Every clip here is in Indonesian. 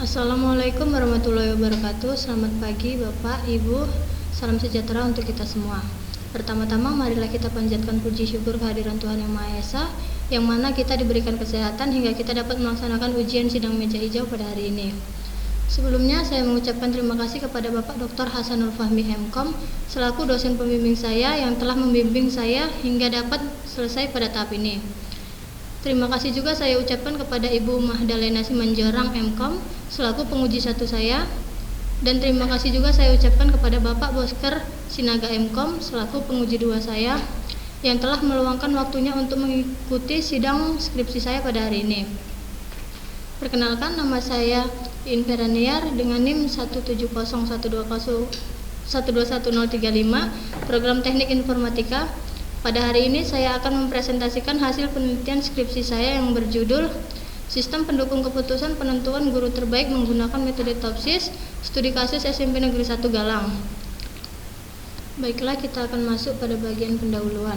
Assalamualaikum warahmatullahi wabarakatuh. Selamat pagi Bapak, Ibu. Salam sejahtera untuk kita semua. Pertama-tama marilah kita panjatkan puji syukur kehadiran Tuhan Yang Maha Esa, yang mana kita diberikan kesehatan hingga kita dapat melaksanakan ujian sidang meja hijau pada hari ini. Sebelumnya saya mengucapkan terima kasih kepada Bapak Dr. Hasanul Fahmi MKom selaku dosen pembimbing saya yang telah membimbing saya hingga dapat selesai pada tahap ini. Terima kasih juga saya ucapkan kepada Ibu Mahdalena Simanjorang MKom selaku penguji 1 saya, dan terima kasih juga saya ucapkan kepada Bapak Bosker Sinaga MKom selaku penguji 2 saya yang telah meluangkan waktunya untuk mengikuti sidang skripsi saya pada hari ini. Perkenalkan, nama saya Inveraniar dengan NIM 170121035, program Teknik Informatika. Pada hari ini saya akan mempresentasikan hasil penelitian skripsi saya yang berjudul Sistem Pendukung Keputusan Penentuan Guru Terbaik Menggunakan Metode TOPSIS, Studi Kasus SMP Negeri 1 Galang. Baiklah, kita akan masuk pada bagian pendahuluan.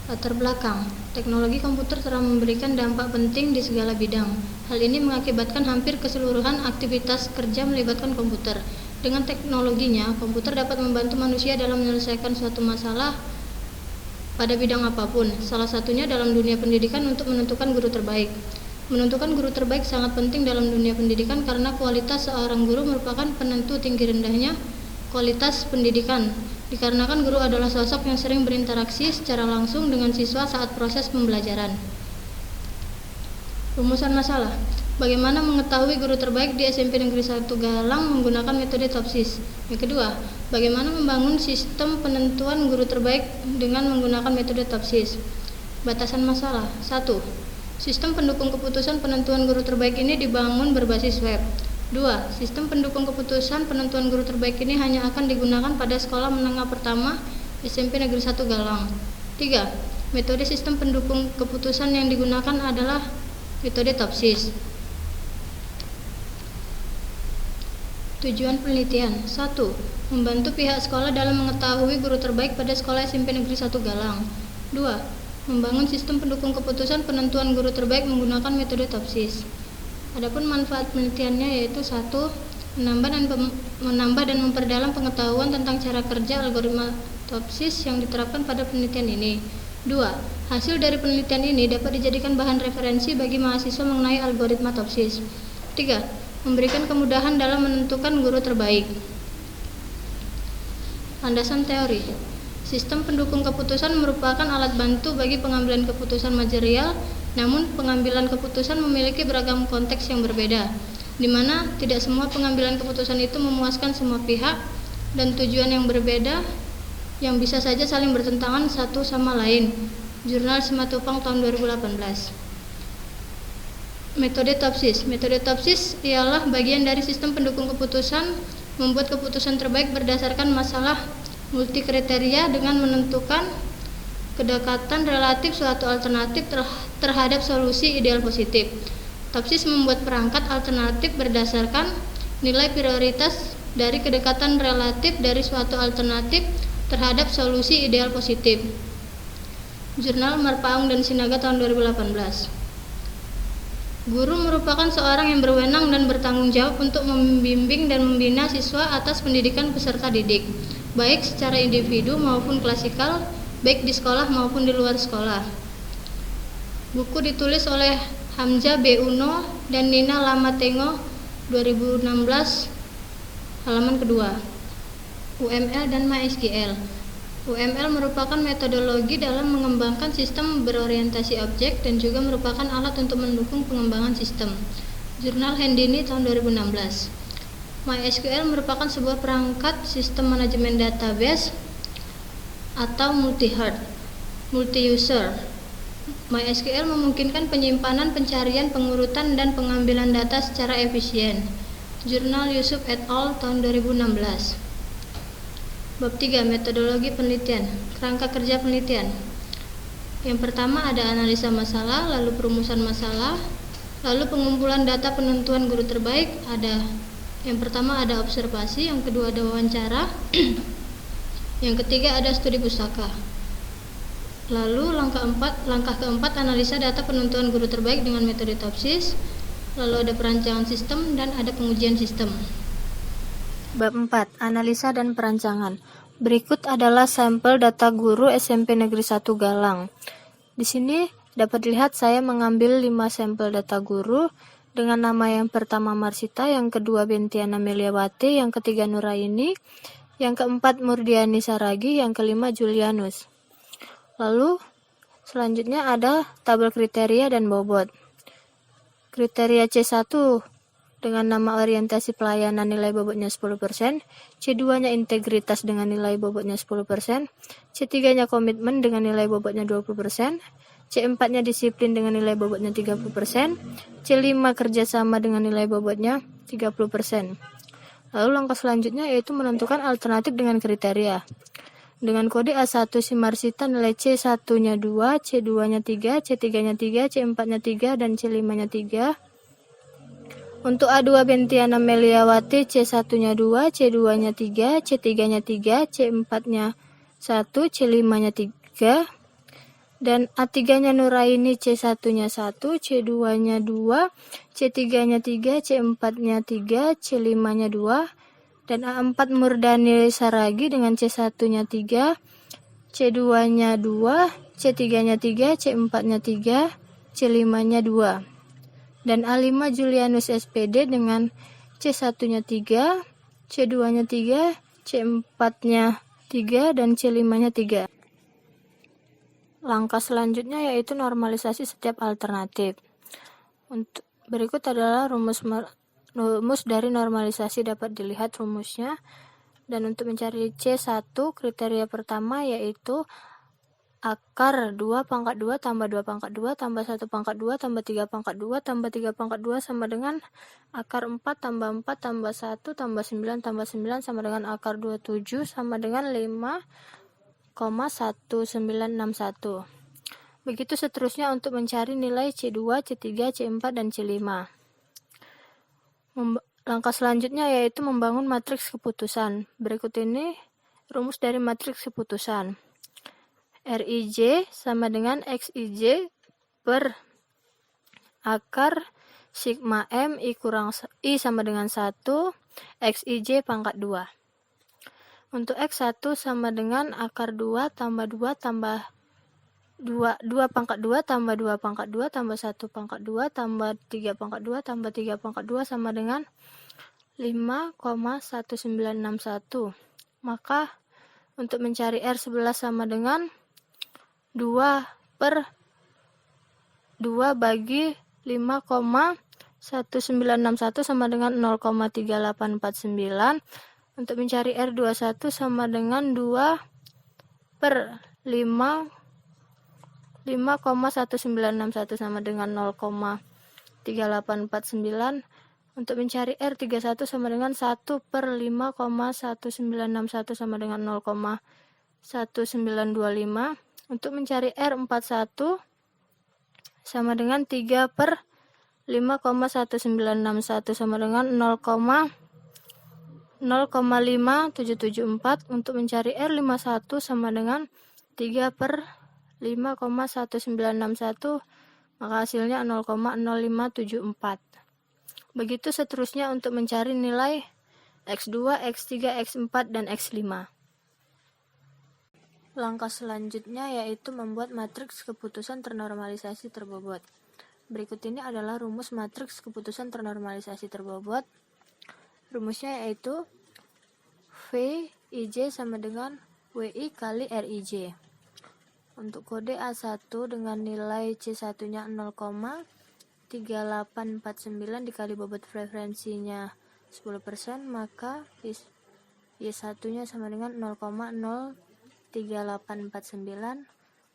Latar belakang, teknologi komputer telah memberikan dampak penting di segala bidang. Hal ini mengakibatkan hampir keseluruhan aktivitas kerja melibatkan komputer. Dengan teknologinya, komputer dapat membantu manusia dalam menyelesaikan suatu masalah pada bidang apapun, salah satunya dalam dunia pendidikan untuk menentukan guru terbaik. Menentukan guru terbaik sangat penting dalam dunia pendidikan karena kualitas seorang guru merupakan penentu tinggi rendahnya kualitas pendidikan, dikarenakan guru adalah sosok yang sering berinteraksi secara langsung dengan siswa saat proses pembelajaran. Rumusan masalah. Bagaimana mengetahui guru terbaik di SMP Negeri 1 Galang menggunakan metode TOPSIS? Yang kedua, bagaimana membangun sistem penentuan guru terbaik dengan menggunakan metode TOPSIS? Batasan masalah. 1. Sistem pendukung keputusan penentuan guru terbaik ini dibangun berbasis web. 2. Sistem pendukung keputusan penentuan guru terbaik ini hanya akan digunakan pada sekolah menengah pertama SMP Negeri 1 Galang. 3. Metode sistem pendukung keputusan yang digunakan adalah metode TOPSIS. Tujuan penelitian. 1. Membantu pihak sekolah dalam mengetahui guru terbaik pada sekolah SMP Negeri 1 Galang. 2. Membangun sistem pendukung keputusan penentuan guru terbaik menggunakan metode TOPSIS. Adapun manfaat penelitiannya yaitu 1. Menambah dan memperdalam pengetahuan tentang cara kerja algoritma TOPSIS yang diterapkan pada penelitian ini. 2. Hasil dari penelitian ini dapat dijadikan bahan referensi bagi mahasiswa mengenai algoritma TOPSIS. 3. Memberikan kemudahan dalam menentukan guru terbaik. Landasan teori. Sistem pendukung keputusan merupakan alat bantu bagi pengambilan keputusan manajerial, namun pengambilan keputusan memiliki beragam konteks yang berbeda, di mana tidak semua pengambilan keputusan itu memuaskan semua pihak dan tujuan yang berbeda yang bisa saja saling bertentangan satu sama lain. Jurnal Simatupang tahun 2018. Metode TOPSIS. Metode TOPSIS ialah bagian dari sistem pendukung keputusan, membuat keputusan terbaik berdasarkan masalah multikriteria dengan menentukan kedekatan relatif suatu alternatif terhadap solusi ideal positif. TOPSIS membuat perangkat alternatif berdasarkan nilai prioritas dari kedekatan relatif dari suatu alternatif terhadap solusi ideal positif. Jurnal Marpaung dan Sinaga tahun 2018. Guru merupakan seorang yang berwenang dan bertanggung jawab untuk membimbing dan membina siswa atas pendidikan peserta didik, baik secara individu maupun klasikal, baik di sekolah maupun di luar sekolah. Buku ditulis oleh Hamzah B. Uno dan Nina Lamatengo 2016, halaman kedua. UML dan MySQL. UML merupakan metodologi dalam mengembangkan sistem berorientasi objek dan juga merupakan alat untuk mendukung pengembangan sistem. Jurnal Handini tahun 2016. MySQL merupakan sebuah perangkat sistem manajemen database atau multi-user. MySQL memungkinkan penyimpanan, pencarian, pengurutan, dan pengambilan data secara efisien. Jurnal Yusuf et al. Tahun 2016. Bab 3. Metodologi penelitian. Kerangka kerja penelitian. Yang pertama ada analisa masalah, lalu perumusan masalah, lalu pengumpulan data penentuan guru terbaik. Yang pertama ada observasi, yang kedua ada wawancara, yang ketiga ada studi pustaka. Lalu langkah keempat analisa data penentuan guru terbaik dengan metode TOPSIS. lalu ada perancangan sistem, dan ada pengujian sistem. Bab 4. Analisa dan perancangan. Berikut adalah sampel data guru SMP Negeri 1 Galang. Di sini dapat dilihat saya mengambil 5 sampel data guru dengan nama yang pertama Marsita, yang kedua Bentiana Meliawati, yang ketiga Nuraini, yang keempat Murdiani Saragi, yang kelima Julianus. Lalu selanjutnya ada tabel kriteria dan bobot. Kriteria C1 dengan nama orientasi pelayanan nilai bobotnya 10%, C2-nya integritas dengan nilai bobotnya 10%, C3-nya komitmen dengan nilai bobotnya 20%, C4-nya disiplin dengan nilai bobotnya 30%, C5 kerjasama dengan nilai bobotnya 30%. Lalu langkah selanjutnya yaitu menentukan alternatif dengan kriteria. Dengan kode A1 si Marsita nilai C1-nya 2, C2-nya 3, C3-nya 3, C4-nya 3, dan C5-nya 3. Untuk A2 Bentiana Meliawati C1-nya 2, C2-nya 3, C3-nya 3, C4-nya 1, C5-nya 3. Dan A3-nya Nuraini C1-nya 1, C2-nya 2, C3-nya 3, C4-nya 3, C5-nya 2. Dan A4 Murdani Saragi dengan C1-nya 3, C2-nya 2, C3-nya 3, C4-nya 3, C5-nya 2. Dan A5 Julianus SPD dengan C1-nya 3, C2-nya 3, C4-nya 3, dan C5-nya 3. Langkah selanjutnya yaitu normalisasi setiap alternatif. Untuk berikut adalah rumus dari normalisasi, dapat dilihat rumusnya. Dan untuk mencari C1, kriteria pertama yaitu akar 2 pangkat 2 tambah 2 pangkat 2 tambah 1 pangkat 2 tambah 3 pangkat 2 tambah 3 pangkat 2 sama dengan akar 4 tambah 4 tambah 1 tambah 9 tambah 9 sama dengan akar 27 sama dengan 5,1961. Begitu seterusnya untuk mencari nilai C2, C3, C4, dan C5. Langkah selanjutnya yaitu membangun matriks keputusan. Berikut ini rumus dari matriks keputusan. Rij sama dengan Xij per akar sigma M I kurang I sama dengan 1 Xij pangkat 2. Untuk X1 sama dengan akar 2 tambah 2 tambah 2 pangkat 2 tambah 2 pangkat 2 tambah 1 pangkat 2 tambah 3 pangkat 2 tambah 3 pangkat 2 sama dengan 5,1961. Maka untuk mencari R11 sama dengan 2 per 2 bagi 5,1961 sama dengan 0,3849. Untuk mencari R21 sama dengan 2 per 5,1961 sama dengan 0,3849. Untuk mencari R31 sama dengan 1 per 5,1961 sama dengan 0,1925. Untuk mencari R41 sama dengan 3 per 5,1961 sama dengan 0,5774. Untuk mencari R51 sama dengan 3 per 5,1961, maka hasilnya 0,0574. Begitu seterusnya untuk mencari nilai X2, X3, X4, dan X5. Langkah selanjutnya yaitu membuat matriks keputusan ternormalisasi terbobot. Berikut ini adalah rumus matriks keputusan ternormalisasi terbobot. Rumusnya yaitu Vij sama dengan Wi kali Rij. Untuk kode A1 dengan nilai C1-nya 0,3849 dikali bobot preferensinya 10%, maka Y1-nya sama dengan 0,03849.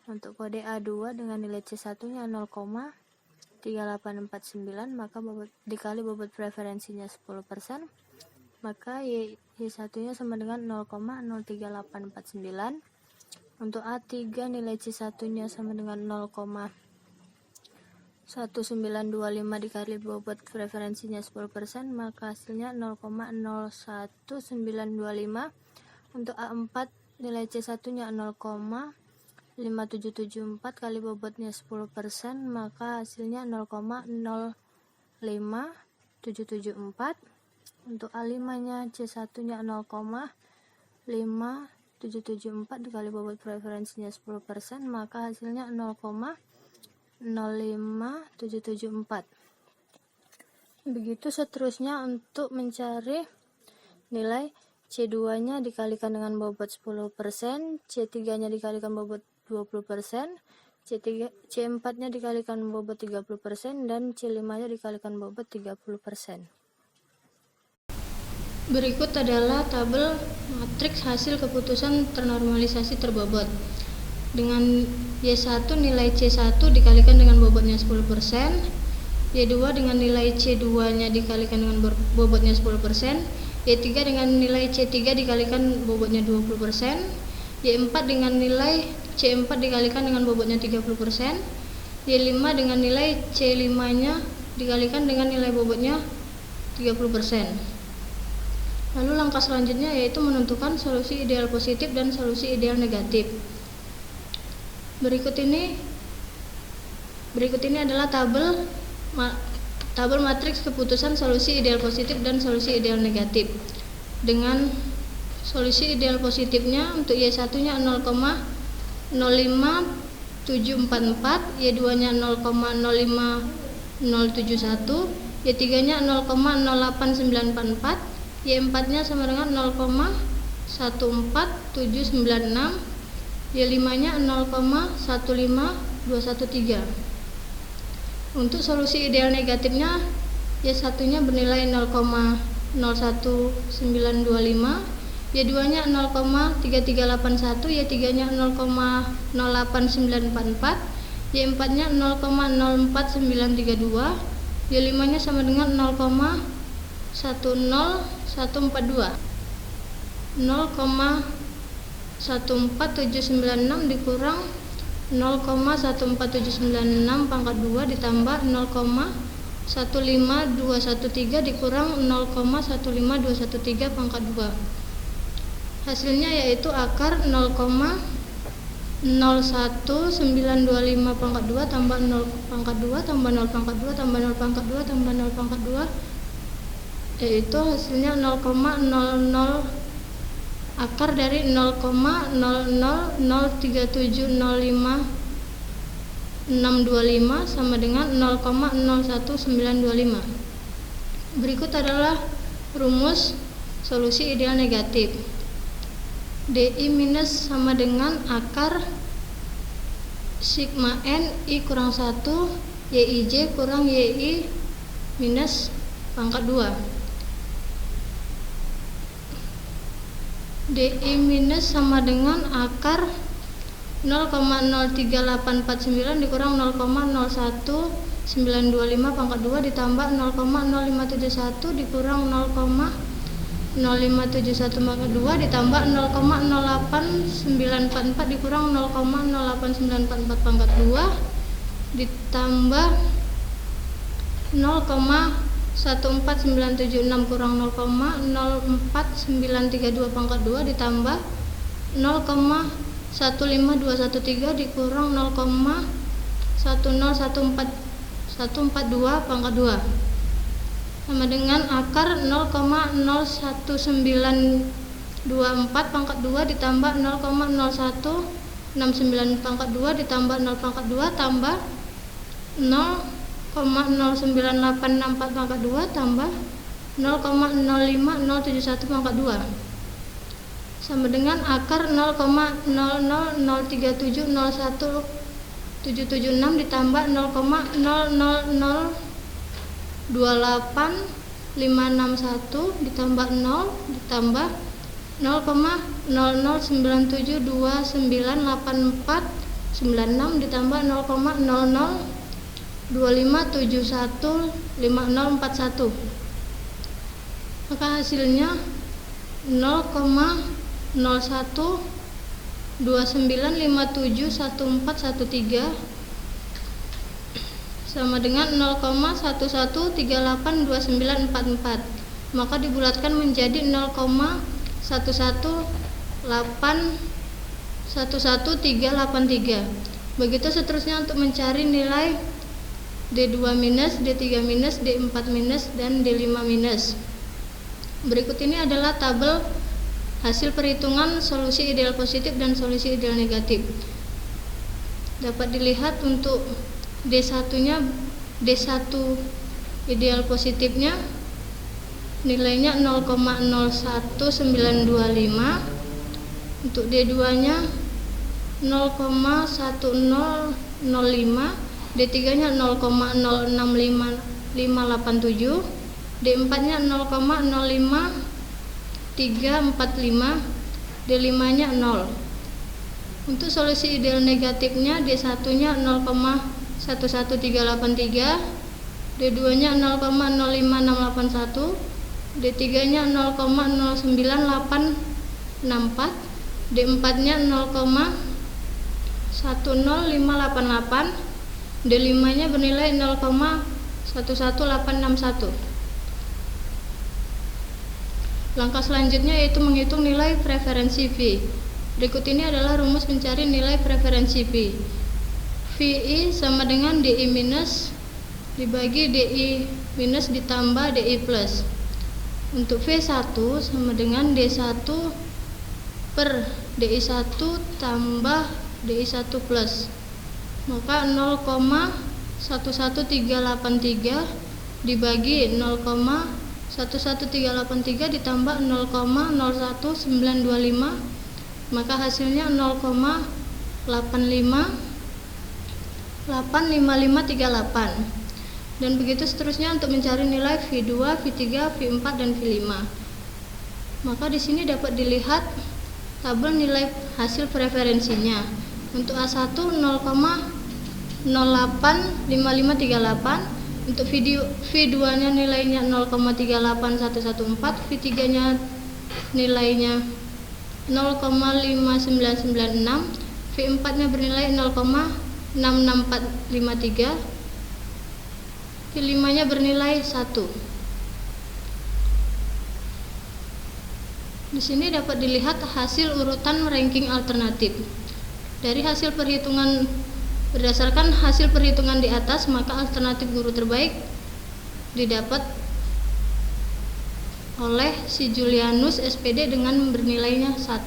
Untuk kode A2 dengan nilai C1-nya 0,3849, maka dikali bobot preferensinya 10%, maka Y1-nya sama dengan 0,03849. Untuk A3 nilai C1-nya sama dengan 0,1925 dikali bobot preferensinya 10%, maka hasilnya 0,01925. Untuk A4 nilai C1-nya 0,5774 kali bobotnya 10%, maka hasilnya 0,0 0,5774. Untuk A5-nya C1-nya 0,5774 dikali bobot preferensinya 10%, maka hasilnya 0,05774. Begitu seterusnya untuk mencari nilai C2-nya dikalikan dengan bobot 10%, C3-nya dikalikan bobot 20%, C4-nya dikalikan bobot 30%, dan C5-nya dikalikan bobot 30%. Berikut adalah tabel matriks hasil keputusan ternormalisasi terbobot. Dengan Y1 nilai C1 dikalikan dengan bobotnya 10%, Y2 dengan nilai C2-nya dikalikan dengan bobotnya 10%, Y3 dengan nilai C3 dikalikan bobotnya 20%, Y4 dengan nilai C4 dikalikan dengan bobotnya 30%, Y5 dengan nilai C5-nya dikalikan dengan nilai bobotnya 30%. Lalu langkah selanjutnya yaitu menentukan solusi ideal positif dan solusi ideal negatif. Berikut ini adalah tabel matriks keputusan solusi ideal positif dan solusi ideal negatif. Dengan solusi ideal positifnya untuk Y1-nya 0,05744, Y2-nya 0,05071, Y3-nya 0,08944, Y4-nya sama dengan 0,14796, Y5-nya 0,15213. Untuk solusi ideal negatifnya, Y1-nya bernilai 0,01925, Y2-nya 0,3381, Y3-nya 0,08944, Y4-nya 0,04932, Y5-nya sama dengan 1014142. 0,14796 dikurang 0,14796 pangkat 2 ditambah 0,15213 dikurang 0,15213 pangkat 2. Hasilnya yaitu akar 0,01925 pangkat 2 tambah 0 pangkat 2 tambah 0 pangkat 2 tambah 0 pangkat 2 tambah 0 pangkat 2, yaitu hasilnya 0,00 akar dari 0,0003705,625 sama dengan 0,01925. Berikut adalah rumus solusi ideal negatif. DI minus sama dengan akar sigma N I kurang 1 YIJ kurang YI minus pangkat 2. DI minus sama dengan akar 0,03849 dikurang 0,01925 pangkat 2 ditambah 0,0571 dikurang 0,0571 pangkat 2 ditambah 0,08944 dikurang 0,08944 pangkat 2 ditambah 0,14976 kurang 0,04932 pangkat 2 ditambah 0,15213 dikurang 0,1014142 pangkat 2 sama dengan akar 0,01924 pangkat 2 ditambah 0,0169 pangkat 2 ditambah 0 pangkat 2 tambah 0,0984 pangkat 2 tambah 0,05071 pangkat 2 sama dengan akar 0,003701776 ditambah 0,0028561 ditambah 0 ditambah 0,009729846 ditambah 0,0025715041, maka hasilnya 0,0129571413 sama dengan 0,11382944, maka dibulatkan menjadi 0,111383. Begitu seterusnya untuk mencari nilai D2-, D3-, D4-, dan D5-. Berikut ini adalah tabel hasil perhitungan solusi ideal positif dan solusi ideal negatif. Dapat dilihat untuk D1-nya, D1 ideal positifnya nilainya 0,01925, untuk D2-nya 0,1005, D3-nya 0,065587, D4-nya 0,05345, D5-nya 0. Untuk solusi ideal negatifnya D1-nya 0,11383, D2-nya 0,05681, D3-nya 0,09864, D4-nya 0,10588, D5-nya bernilai 0,11861. Langkah selanjutnya yaitu menghitung nilai preferensi V. Berikut ini adalah rumus mencari nilai preferensi V. VI sama dengan DI minus dibagi DI minus ditambah DI plus. Untuk V1 sama dengan D1 per DI1 tambah DI1 plus. Maka 0,11383 dibagi 0,11383 ditambah 0,01925, maka hasilnya 0,85538. Dan begitu seterusnya untuk mencari nilai V2, V3, V4, dan V5. Maka di sini dapat dilihat tabel nilai hasil preferensinya. Untuk A1 0,085538, untuk V2-nya nilainya 0,38114, V3-nya nilainya 0,5996, V4-nya bernilai 0,66453, V5-nya bernilai 1. Di sini dapat dilihat hasil urutan ranking alternatif. Dari hasil perhitungan, berdasarkan hasil perhitungan di atas, maka alternatif guru terbaik didapat oleh si Julianus SPD dengan bernilainya 1.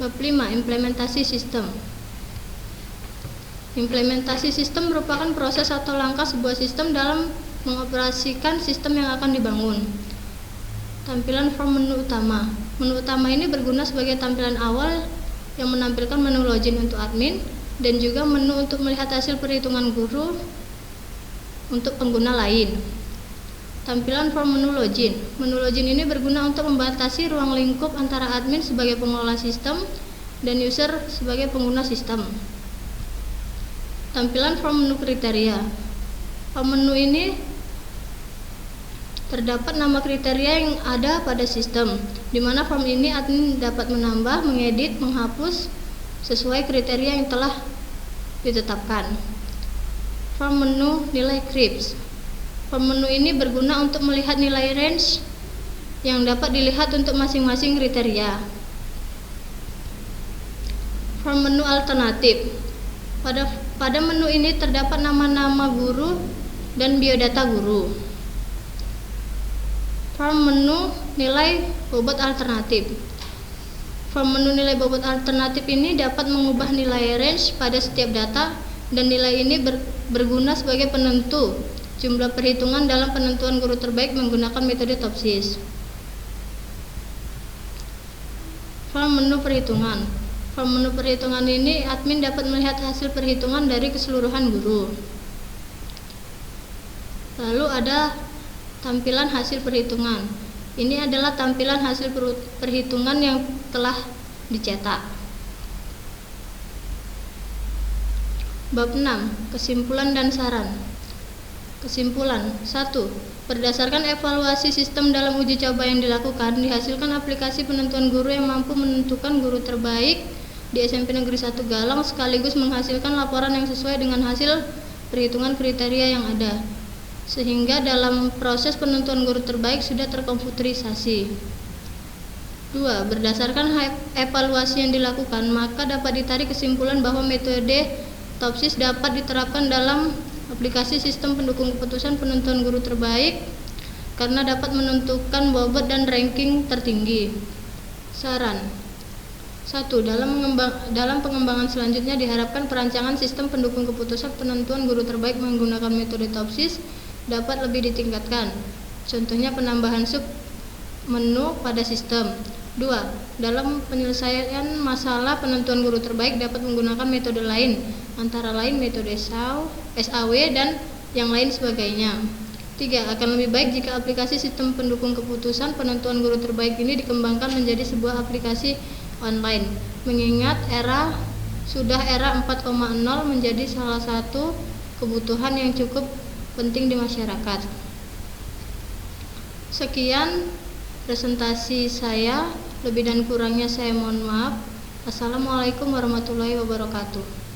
Bab 5. Implementasi sistem. Implementasi sistem merupakan proses atau langkah sebuah sistem dalam mengoperasikan sistem yang akan dibangun. Tampilan form menu utama. Menu utama ini berguna sebagai tampilan awal yang menampilkan menu login untuk admin dan juga menu untuk melihat hasil perhitungan guru untuk pengguna lain. Tampilan form menu login. Menu login ini berguna untuk membatasi ruang lingkup antara admin sebagai pengelola sistem dan user sebagai pengguna sistem. Tampilan form menu kriteria. Form menu ini terdapat nama kriteria yang ada pada sistem, di mana form ini admin dapat menambah, mengedit, menghapus sesuai kriteria yang telah ditetapkan. Form menu nilai CRIPS. Form menu ini berguna untuk melihat nilai range yang dapat dilihat untuk masing-masing kriteria. Form menu alternatif. Pada menu ini terdapat nama-nama guru dan biodata guru. Form menu nilai bobot alternatif. Form menu nilai bobot alternatif ini dapat mengubah nilai range pada setiap data, dan nilai ini berguna sebagai penentu jumlah perhitungan dalam penentuan guru terbaik menggunakan metode Topsis. Form menu perhitungan. Form menu perhitungan ini admin dapat melihat hasil perhitungan dari keseluruhan guru. Lalu ada tampilan hasil perhitungan. Ini adalah tampilan hasil perhitungan yang telah dicetak. Bab 6. Kesimpulan dan saran. Kesimpulan 1. Berdasarkan evaluasi sistem dalam uji coba yang dilakukan, dihasilkan aplikasi penentuan guru yang mampu menentukan guru terbaik di SMP Negeri 1 Galang sekaligus menghasilkan laporan yang sesuai dengan hasil perhitungan kriteria yang ada, sehingga dalam proses penentuan guru terbaik sudah terkomputerisasi. 2. Berdasarkan evaluasi yang dilakukan, maka dapat ditarik kesimpulan bahwa metode TOPSIS dapat diterapkan dalam aplikasi sistem pendukung keputusan penentuan guru terbaik karena dapat menentukan bobot dan ranking tertinggi. Saran 1. Dalam pengembangan selanjutnya diharapkan perancangan sistem pendukung keputusan penentuan guru terbaik menggunakan metode TOPSIS dapat lebih ditingkatkan. Contohnya penambahan sub menu pada sistem. 2. Dalam penyelesaian masalah penentuan guru terbaik dapat menggunakan metode lain, antara lain metode SAW dan yang lain sebagainya. 3. Akan lebih baik jika aplikasi sistem pendukung keputusan penentuan guru terbaik ini dikembangkan menjadi sebuah aplikasi online, mengingat era 4.0 menjadi salah satu kebutuhan yang cukup penting di masyarakat. Sekian presentasi saya, lebih dan kurangnya saya mohon maaf. Assalamualaikum warahmatullahi wabarakatuh.